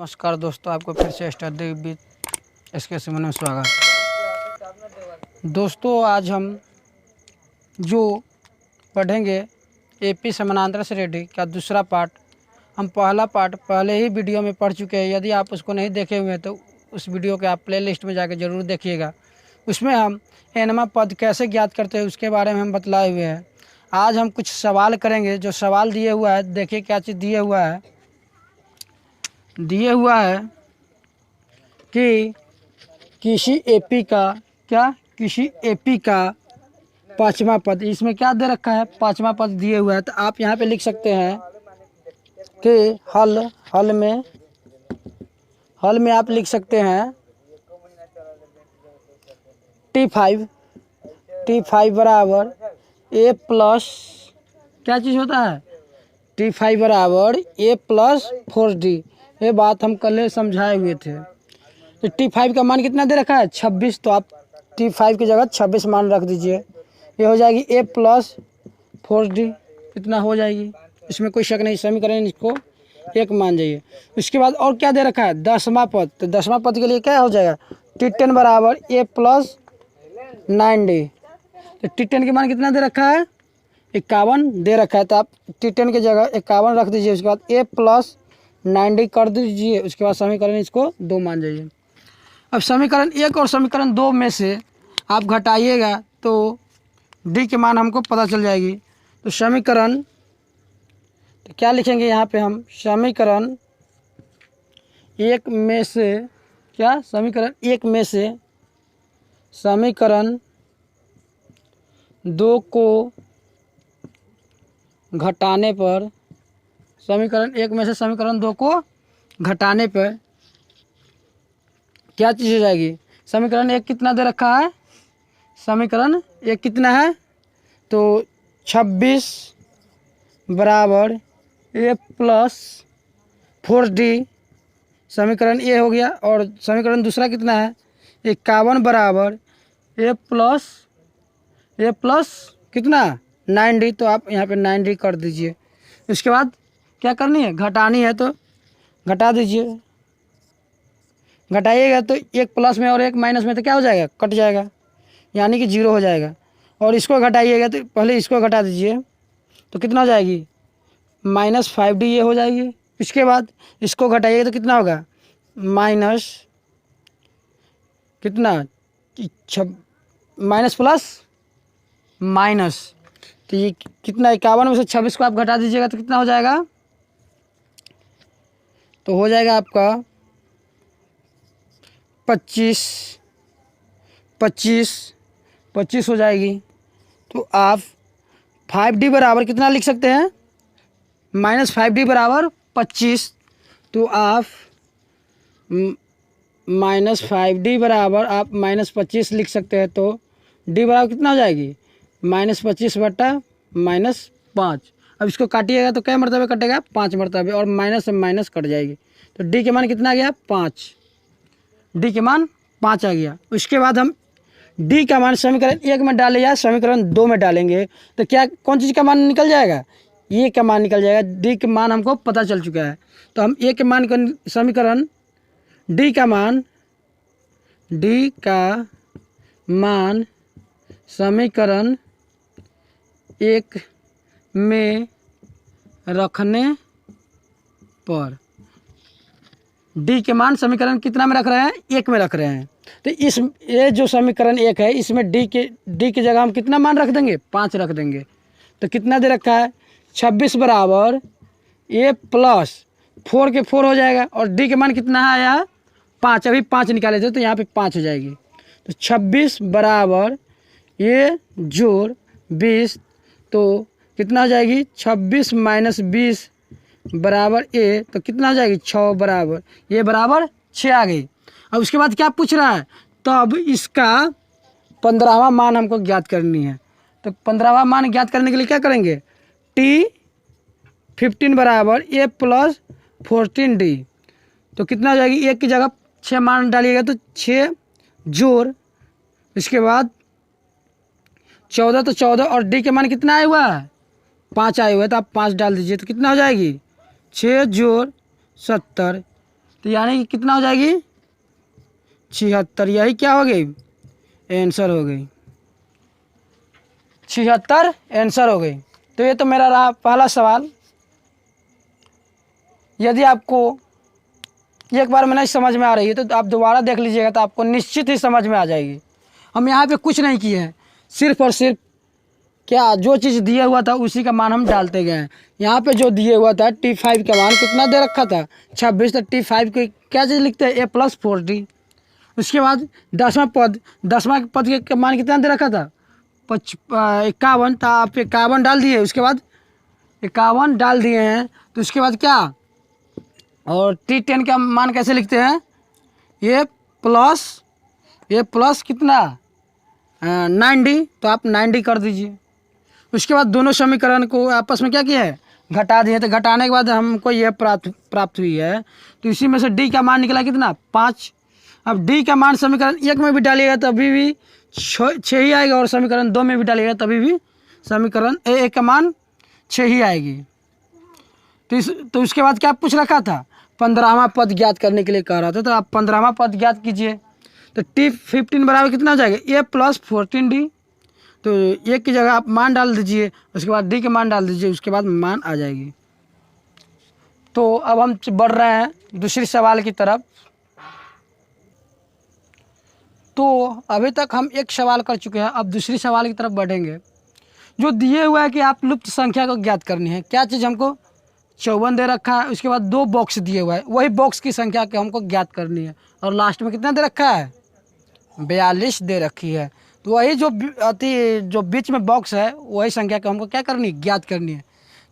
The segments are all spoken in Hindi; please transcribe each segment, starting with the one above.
नमस्कार दोस्तों, आपको फिर से स्टडी विद एसके सिमन में स्वागत। दोस्तों, आज हम जो पढ़ेंगे एपी समानांतर श्रेणी का दूसरा पार्ट। हम पहला पार्ट पहले ही वीडियो में पढ़ चुके हैं। यदि आप उसको नहीं देखे हुए हैं तो उस वीडियो के आप प्लेलिस्ट में जाकर ज़रूर देखिएगा। उसमें हम एनमा पद कैसे ज्ञात करते हैं उसके बारे में हम बतलाए हुए हैं। आज हम कुछ सवाल करेंगे। जो सवाल दिए हुआ है, देखिए क्या चीज़ दिए हुआ है कि किसी एपी का पांचवा पद, इसमें क्या दे रखा है, पांचवा पद दिए हुआ है। तो आप यहाँ पे लिख सकते हैं कि हल में आप लिख सकते हैं T5 बराबर ए प्लस, क्या चीज़ होता है, T5 बराबर ए प्लस 4D। ये बात हम कल समझाए हुए थे। तो T5 का मान कितना दे रखा है, 26। तो आप T5 की जगह 26 मान रख दीजिए। ये हो जाएगी ए प्लस 4D, कितना हो जाएगी, इसमें कोई शक नहीं। समीकरण इसको एक मान जाइए। उसके बाद और क्या दे रखा है, दसवां पद। तो दसवां पद के लिए क्या हो जाएगा, T10 बराबर ए प्लस 9D। तो T10 के मान कितना दे रखा है, 51 दे रखा है। तो आप T10 की जगह 51 रख दीजिए। उसके बाद ए प्लस 9D कर दीजिए। उसके बाद समीकरण इसको 2 मान जाइए। अब समीकरण 1 और समीकरण 2 में से आप घटाइएगा तो डी के मान हमको पता चल जाएगी। तो समीकरण, तो क्या लिखेंगे यहाँ पे हम, समीकरण 1 में से क्या, समीकरण 1 में से समीकरण 2 को घटाने पर, समीकरण 1 में से समीकरण 2 को घटाने पर क्या चीज़ हो जाएगी। समीकरण 1 कितना दे रखा है, समीकरण 1 कितना है, तो 26 बराबर ए प्लस 4D, समीकरण ए हो गया। और समीकरण दूसरा कितना है, 51 बराबर ए प्लस कितना 9D। तो आप यहाँ पे 9D कर दीजिए। उसके बाद क्या करनी है, घटानी है, तो घटा दीजिए। घटाइएगा तो एक प्लस में और एक माइनस में तो क्या हो जाएगा, कट जाएगा, यानी कि 0 हो जाएगा। और इसको घटाइएगा तो पहले इसको घटा दीजिए तो कितना हो जाएगी, -5D ये हो जाएगी। इसके बाद इसको घटाइएगा तो कितना होगा, माइनस कितना, माइनस प्लस माइनस। तो ये कितना, 51 में से 26 को आप घटा दीजिएगा तो कितना हो जाएगा, तो हो जाएगा आपका 25 हो जाएगी। तो आप 5D बराबर कितना लिख सकते हैं, -5D बराबर 25। तो आप -5D बराबर आप -25 लिख सकते हैं। तो D बराबर कितना हो जाएगी, -25 बटा -5। अब इसको काटिएगा तो क्या मरतबे कटेगा, 5 मरतबे, और माइनस से माइनस कट जाएगी। तो D के मान कितना आ गया, 5। D के मान 5 आ गया। उसके बाद हम D का मान समीकरण 1 में डाले या समीकरण 2 में डालेंगे तो क्या, कौन चीज़ का मान निकल जाएगा, ये का मान निकल जाएगा। D के मान हमको पता चल चुका है। तो हम A के मान का समीकरण, D का मान समीकरण 1 में रखने पर, D के मान समीकरण कितना में रख रहे हैं, 1 में रख रहे हैं। तो ये जो समीकरण 1 है इसमें D की जगह हम कितना मान रख देंगे, 5 रख देंगे। तो कितना दे रखा है, 26 बराबर ए प्लस 4 के 4 हो जाएगा। और D के मान कितना आया, 5। अभी 5 निकाले थे तो यहाँ पे 5 हो जाएगी। तो 26 बराबर ए जोड़ 20, तो कितना हो जाएगी, 26 माइनस 20 बराबर ए, तो कितना हो जाएगी, 6 बराबर, ये बराबर 6 आ गई। अब उसके बाद क्या पूछ रहा है, तो अब इसका 15वां मान हमको ज्ञात करनी है। तो 15वां मान ज्ञात करने के लिए क्या करेंगे, T15 बराबर ए प्लस 14D। तो कितना हो जाएगी, 1 की जगह 6 मान डालिएगा तो 6 जोड़, इसके बाद 14, तो 14, और D के मान कितना आया हुआ है, 5 आए हुए हैं। तो आप 5 डाल दीजिए तो कितना हो जाएगी, 6 जोड़ 70। तो यानी कि कितना हो जाएगी 76। यही क्या हो गई आंसर हो गई 76 आंसर हो गई। तो ये तो मेरा रहा पहला सवाल। यदि आपको एक बार में नहीं समझ में आ रही है तो आप दोबारा देख लीजिएगा तो आपको निश्चित ही समझ में आ जाएगी। हम यहाँ पे कुछ नहीं किए हैं, सिर्फ और सिर्फ क्या जो चीज़ दिया हुआ था उसी का मान हम डालते गए हैं। यहाँ पे जो दिए हुआ था T5 का मान कितना दे रखा था 26, तो T5 को क्या चीज़ लिखते हैं A+4D। उसके बाद 10वां पद का मान कितना दे रखा था 51, तो आप 51 डाल दिए। उसके बाद 51 डाल दिए हैं तो उसके बाद क्या, और T10 का मान कैसे लिखते हैं A प्लस कितना 90, तो आप 90 कर दीजिए। उसके बाद दोनों समीकरण को आपस में क्या किया है घटा दिए, तो घटाने के बाद हमको ये प्राप्त हुई है। तो इसी में से D का मान निकला कितना 5। अब D का मान समीकरण 1 में भी डालिएगा तभी भी 6 ही आएगा, और समीकरण 2 में भी डालिएगा तभी भी समीकरण A का मान 6 ही आएगी। तो उसके बाद क्या पूछ रखा था 15वां पद ज्ञात करने के लिए कह रहा था, तो आप 15वां पद ज्ञात कीजिए। तो T15 बराबर कितना हो जाएगा A+14D। तो एक की जगह आप मान डाल दीजिए, उसके बाद D के मान डाल दीजिए, उसके बाद मान आ जाएगी। तो अब हम बढ़ रहे हैं दूसरी सवाल की तरफ। तो अभी तक हम एक सवाल कर चुके हैं, अब दूसरी सवाल की तरफ बढ़ेंगे। जो दिए हुआ है कि आप लुप्त संख्या को ज्ञात करनी है, क्या चीज़ हमको 54 दे रखा है, उसके बाद 2 बॉक्स दिए हुआ है, वही बॉक्स की संख्या को हमको ज्ञात करनी है, और लास्ट में कितना दे रखा है 42 दे रखी है। तो वही जो बीच में बॉक्स है वही संख्या को हमको क्या करनी है ज्ञात करनी है।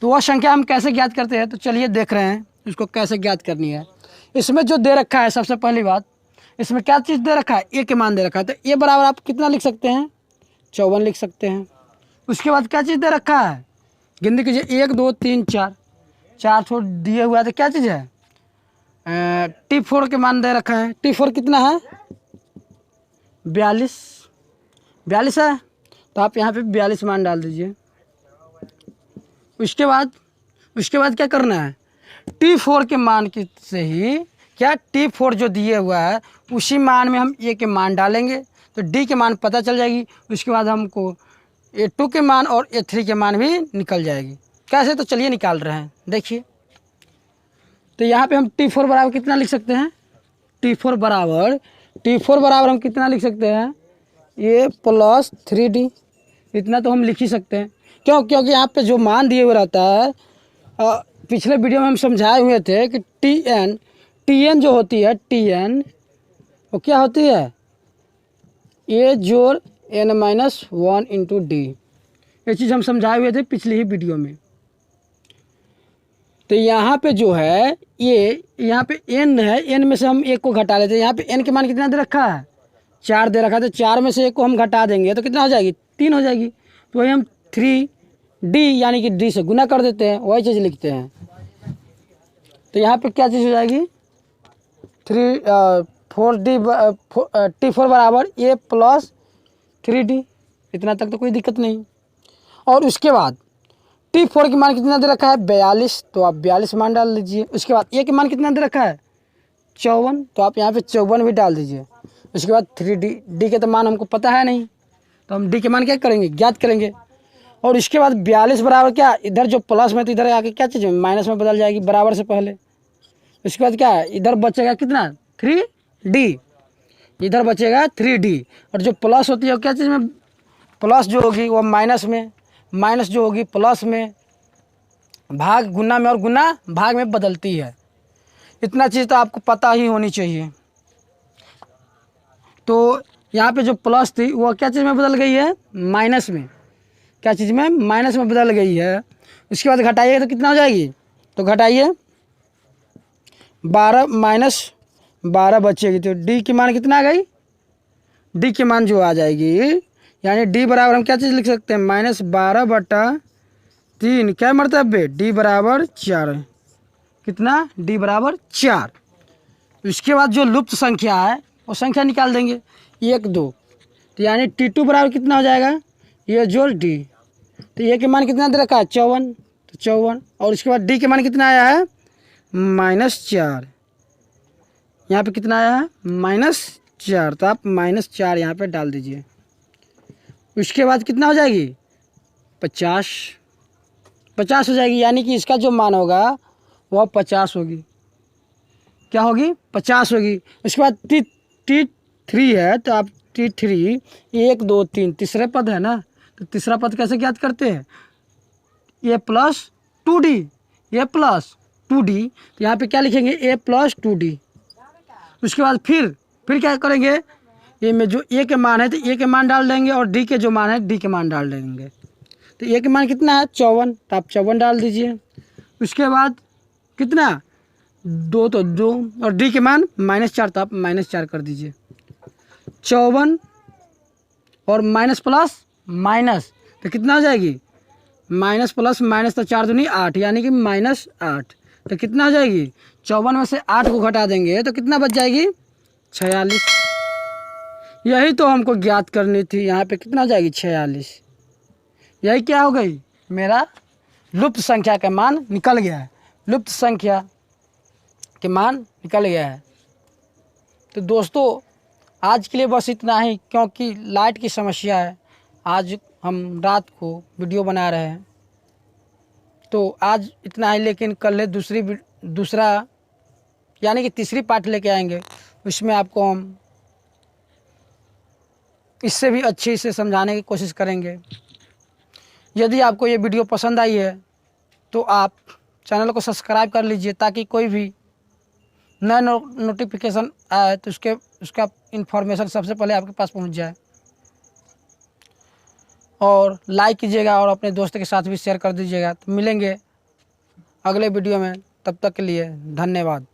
तो वह संख्या हम कैसे ज्ञात करते हैं, तो चलिए देख रहे हैं उसको कैसे ज्ञात करनी है। इसमें जो दे रखा है, सबसे पहली बात इसमें क्या चीज़ दे रखा है A के मान दे रखा है, तो A बराबर आप कितना लिख सकते हैं 54 लिख सकते हैं। उसके बाद क्या चीज़ दे रखा है गिनती कीजिए 1 2 3 4 छोड़ दिए हुआ है, तो क्या चीज़ है T4 के मान दे रखा है। T4 कितना है 42 है, तो आप यहाँ पे 42 मान डाल दीजिए। उसके बाद क्या करना है T4 के मान की से ही क्या T4 जो दिए हुआ है उसी मान में हम A के मान डालेंगे, तो D के मान पता चल जाएगी। उसके बाद हमको A2 के मान और A3 के मान भी निकल जाएगी। कैसे, तो चलिए निकाल रहे हैं, देखिए। तो यहाँ पे हम T4 बराबर कितना लिख सकते हैं T4 बराबर हम कितना लिख सकते हैं A+3D। इतना तो हम लिख ही सकते हैं, क्योंकि यहाँ पे जो मान दिए हुए रहता है पिछले वीडियो में हम समझाए हुए थे कि TN जो होती है TN वो क्या होती है A जोड़ N-1 इंटू D। ये चीज़ हम समझाए हुए थे पिछले ही वीडियो में। तो यहाँ पे जो है ये यहाँ पे N है, N में से हम 1 को घटा लेते हैं। यहाँ पे N के मान कितना दे रखा है 4 दे रखा है, तो 4 में से 1 को हम घटा देंगे तो कितना हो जाएगी 3 हो जाएगी। तो वही हम 3D यानी कि D से गुना कर देते हैं, वही चीज़ लिखते हैं। तो यहाँ पे क्या चीज़ हो जाएगी T4 बराबर A+3D। इतना तक तो कोई दिक्कत नहीं। और उसके बाद T4 के मान कितना दे रखा है 42, तो आप 42 मान डाल दीजिए। उसके बाद A के मान कितना दे रखा है 54, तो आप यहाँ पे 54 भी डाल दीजिए। उसके बाद 3D के तो मान हमको पता है नहीं, तो हम D के मान क्या करेंगे ज्ञात करेंगे। और इसके बाद 42 बराबर क्या, इधर जो प्लस में तो इधर आके क्या चीज़ माइनस में बदल जाएगी बराबर से पहले। उसके बाद क्या है इधर बचेगा कितना 3D, इधर बचेगा 3D। और जो प्लस होती है वो क्या चीज़ में प्लस जो होगी वो माइनस में, माइनस जो होगी प्लस में, भाग गुना में और गुना भाग में बदलती है। इतना चीज़ तो आपको पता ही होनी चाहिए। तो यहाँ पे जो प्लस थी वो क्या चीज़ में बदल गई है माइनस में, क्या चीज़ में माइनस में बदल गई है। उसके बाद घटाइए तो कितना हो जाएगी, तो घटाइए 12 बचेगी, तो D की मान कितना आ गई D की मान जो आ जाएगी यानी D बराबर हम क्या चीज़ लिख सकते हैं -12/3 क्या मतलब है D बराबर 4। कितना D बराबर 4। उसके बाद जो लुप्त संख्या है वो संख्या निकाल देंगे 1 2, तो यानी T2 बराबर कितना हो जाएगा ये जोड़ D। तो ये के मान कितना दे रखा है 54, तो 54। और उसके बाद D के मान कितना आया है -4। यहाँ पे कितना आया है -4, तो आप -4 यहाँ पे डाल दीजिए। उसके बाद कितना हो जाएगी 50 हो जाएगी, यानी कि इसका जो मान होगा वह 50 होगी। क्या होगी 50 होगी। उसके बाद T3 है, तो आप T3 1 2 3 तीसरे पद है ना, तो तीसरा पद कैसे ज्ञात करते हैं, a + 2d, a + 2d, तो यहाँ पे क्या लिखेंगे a + 2d। उसके बाद फिर क्या करेंगे, ये में जो a के मान है तो a के मान डाल देंगे, और d के जो मान है d के मान डाल देंगे। तो a के मान कितना है 54, तो आप 54 डाल दीजिए। उसके बाद कितना 2 तो 2, और d के मान -4, तो आप -4 कर दीजिए। 54 और माइनस प्लस माइनस, तो कितना हो जाएगी माइनस प्लस माइनस, तो 4 दूनी 8, यानी कि -8। तो कितना हो जाएगी 54 में से 8 को घटा देंगे तो कितना बच जाएगी 46। यही तो हमको ज्ञात करनी थी। यहाँ पे कितना हो जाएगी 46। यही क्या हो गई, मेरा लुप्त संख्या का मान निकल गया है, लुप्त संख्या के मान निकल गया है। तो दोस्तों आज के लिए बस इतना ही, क्योंकि लाइट की समस्या है। आज हम रात को वीडियो बना रहे हैं, तो आज इतना ही, लेकिन कल दूसरा यानी कि तीसरी पार्ट लेके आएंगे। उसमें आपको हम इससे भी अच्छे से समझाने की कोशिश करेंगे। यदि आपको ये वीडियो पसंद आई है तो आप चैनल को सब्सक्राइब कर लीजिए, ताकि कोई भी नया नोटिफिकेशन आए तो उसका इन्फॉर्मेशन सबसे पहले आपके पास पहुंच जाए। और लाइक कीजिएगा और अपने दोस्त के साथ भी शेयर कर दीजिएगा। तो मिलेंगे अगले वीडियो में, तब तक के लिए धन्यवाद।